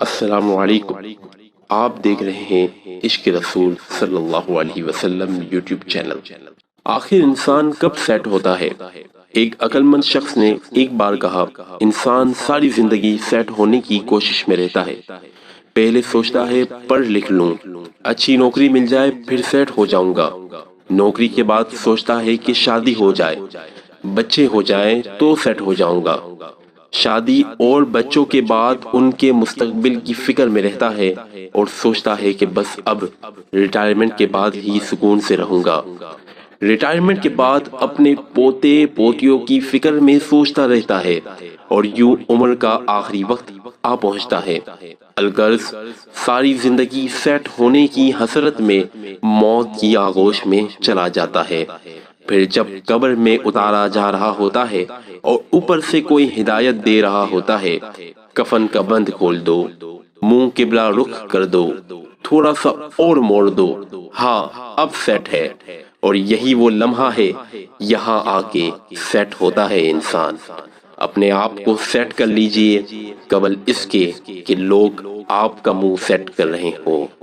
السلام علیکم۔ آپ دیکھ رہے ہیں عشق رسول صلی اللہ علیہ وسلم یوٹیوب چینل۔ آخر انسان کب سیٹ ہوتا ہے؟ ایک عقل مند شخص نے ایک بار کہا، انسان ساری زندگی سیٹ ہونے کی کوشش میں رہتا ہے۔ پہلے سوچتا ہے پڑھ لکھ لوں، اچھی نوکری مل جائے پھر سیٹ ہو جاؤں گا۔ نوکری کے بعد سوچتا ہے کہ شادی ہو جائے، بچے ہو جائیں تو سیٹ ہو جاؤں گا۔ شادی اور بچوں کے بعد ان کے مستقبل کی فکر میں رہتا ہے اور سوچتا ہے کہ بس اب ریٹائرمنٹ کے بعد ہی سکون سے رہوں گا۔ ریٹائرمنٹ کے بعد اپنے پوتے پوتیوں کی فکر میں سوچتا رہتا ہے اور یوں عمر کا آخری وقت آ پہنچتا ہے۔ الغرض ساری زندگی سیٹ ہونے کی حسرت میں موت کی آغوش میں چلا جاتا ہے۔ پھر جب قبر میں اتارا جا رہا ہوتا ہے اور اوپر سے کوئی ہدایت دے رہا ہوتا ہے، کفن کا بند کھول دو، منہ قبلہ رخ کر دو، تھوڑا سا اور موڑ دو، ہاں اب سیٹ ہے۔ اور یہی وہ لمحہ ہے، یہاں آ کے سیٹ ہوتا ہے انسان۔ اپنے آپ کو سیٹ کر لیجئے قبل اس کے کہ لوگ آپ کا منہ سیٹ کر رہے ہوں۔